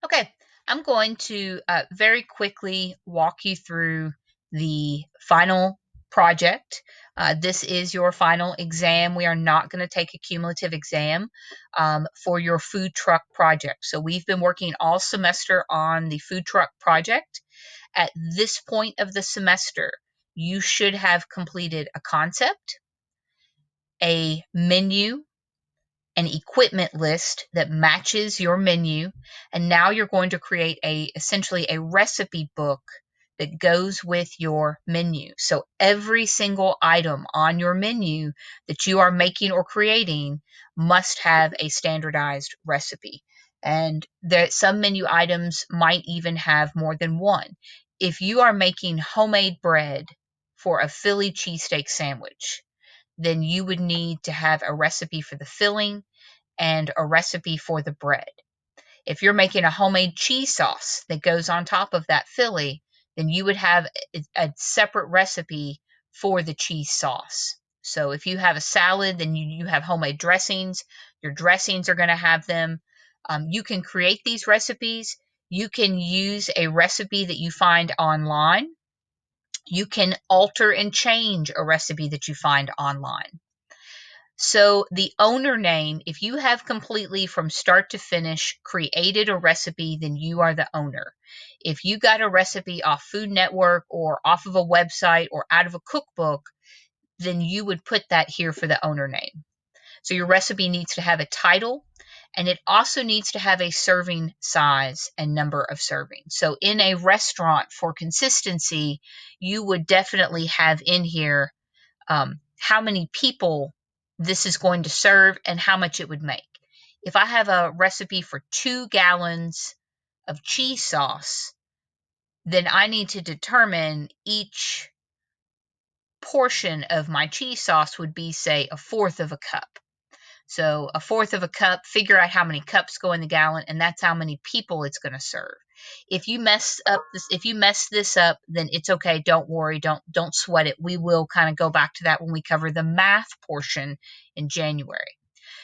Okay, I'm going to very quickly walk you through the final project. This is your final exam. We are not going to take a cumulative exam for your food truck project. So we've been working all semester on the food truck project. At this point of the semester, you should have completed a concept, a menu, an equipment list that matches your menu, and now you're going to create essentially a recipe book that goes with your menu. So every single item on your menu that you are making or creating must have a standardized recipe. And there some menu items might even have more than one. If you are making homemade bread for a Philly cheesesteak sandwich, then you would need to have a recipe for the filling and a recipe for the bread. If you're making a homemade cheese sauce that goes on top of that Philly, then you would have a separate recipe for the cheese sauce. So if you have a salad, then you have homemade dressings. Your dressings are going to have them. You can create these recipes. You can use a recipe that you find online. You can alter and change a recipe that you find online. So the owner name, if you have completely from start to finish created a recipe, then you are the owner. If you got a recipe off Food Network or off of a website or out of a cookbook, then you would put that here for the owner name. So your recipe needs to have a title, and it also needs to have a serving size and number of servings. So in a restaurant, for consistency, you would definitely have in here how many people this is going to serve and how much it would make. If I have a recipe for 2 gallons of cheese sauce, then I need to determine each portion of my cheese sauce would be, say, a fourth of a cup. So a fourth of a cup, figure out how many cups go in the gallon, and that's how many people it's going to serve. If you mess this up, then it's okay. Don't worry. Don't sweat it. We will kind of go back to that when we cover the math portion in January.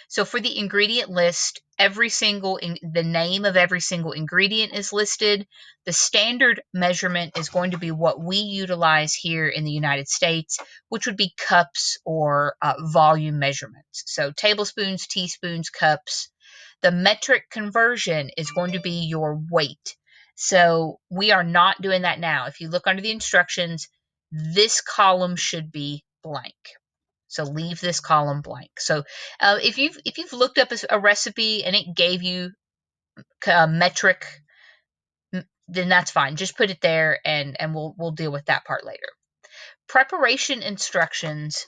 So for the ingredient list, the name of every single ingredient is listed. The standard measurement is going to be what we utilize here in the United States, which would be cups or volume measurements. So tablespoons, teaspoons, cups. The metric conversion is going to be your weight. So we are not doing that now. If you look under the instructions, this column should be blank. So leave this column blank. So if you've looked up a recipe and it gave you a metric, then that's fine. Just put it there, and we'll deal with that part later. Preparation instructions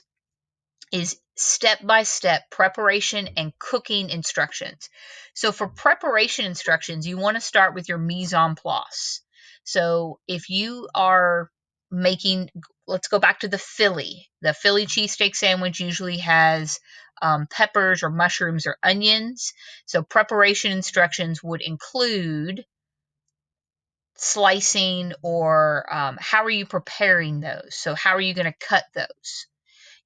is step-by-step preparation and cooking instructions. So for preparation instructions, you want to start with your mise en place. So if you are making, let's go back to the Philly. The Philly cheesesteak sandwich usually has peppers or mushrooms or onions. So preparation instructions would include slicing or how are you preparing those? So how are you going to cut those?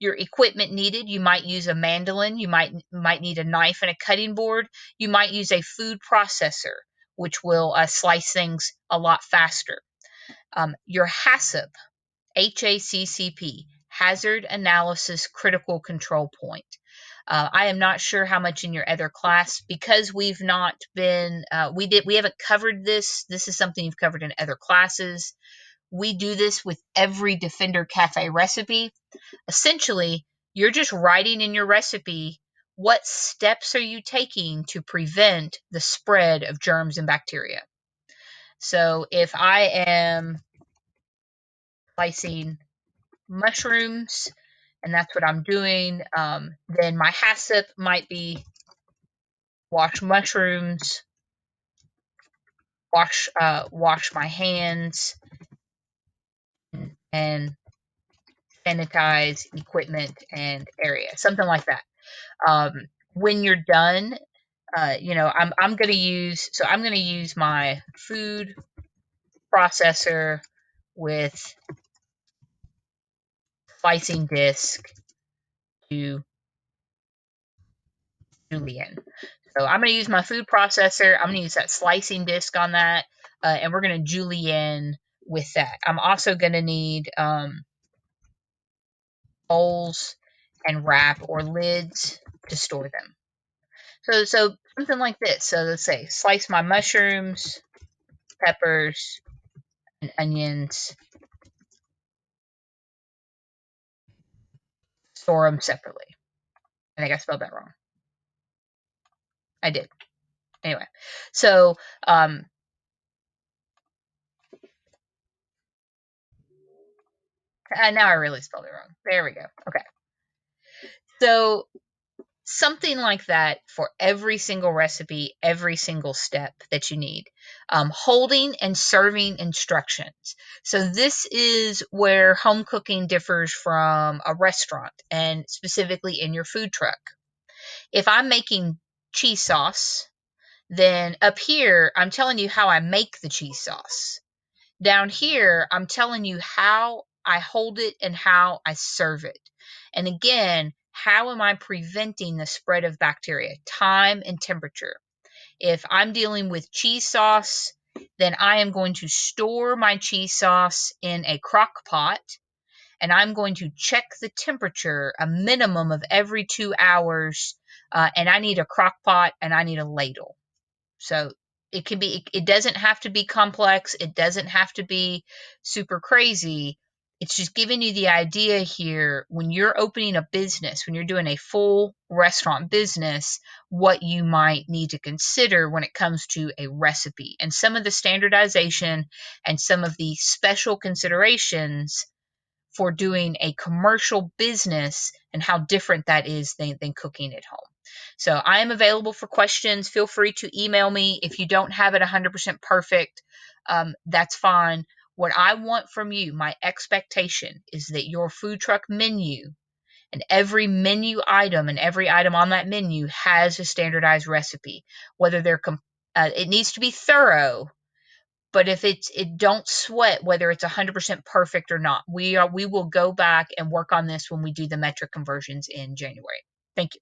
Your equipment needed, you might use a mandolin, you might need a knife and a cutting board, you might use a food processor, which will slice things a lot faster. Your HACCP, HACCP, Hazard Analysis Critical Control Point. I am not sure how much in your other class, because we've not been, we haven't covered this. This is something you've covered in other classes. We do this with every Defender Cafe recipe. Essentially, you're just writing in your recipe what steps are you taking to prevent the spread of germs and bacteria. So if I am slicing mushrooms and that's what I'm doing, then my HACCP might be wash mushrooms, wash my hands, and sanitize equipment and area, something like that. When you're done, I'm going to use my food processor with slicing disc to julienne. So I'm going to use my food processor. I'm going to use that slicing disc on that, and we're going to julienne with that. I'm also going to need bowls and wrap or lids to store them. So something like this. So let's say slice my mushrooms, peppers, and onions. Store them separately. I think I spelled that wrong. I did. Anyway, so now I really spelled it wrong. There we go. Okay. So something like that for every single recipe, every single step that you need. Holding and serving instructions. So this is where home cooking differs from a restaurant and specifically in your food truck. If I'm making cheese sauce, then up here, I'm telling you how I make the cheese sauce. Down here, I'm telling you how I hold it and how I serve it. And again, how am I preventing the spread of bacteria? Time and temperature. If I'm dealing with cheese sauce, then I am going to store my cheese sauce in a crock pot and I'm going to check the temperature a minimum of every 2 hours. And I need a crock pot and I need a ladle. So it doesn't have to be complex. It doesn't have to be super crazy. It's just giving you the idea here when you're opening a business, when you're doing a full restaurant business, what you might need to consider when it comes to a recipe and some of the standardization and some of the special considerations for doing a commercial business and how different that is than cooking at home. So I am available for questions. Feel free to email me. If you don't have it 100% perfect, that's fine. What I want from you, my expectation is that your food truck menu and every menu item and every item on that menu has a standardized recipe. Whether it needs to be thorough, but if it don't sweat whether it's 100% perfect or not. We will go back and work on this when we do the metric conversions in January. Thank you.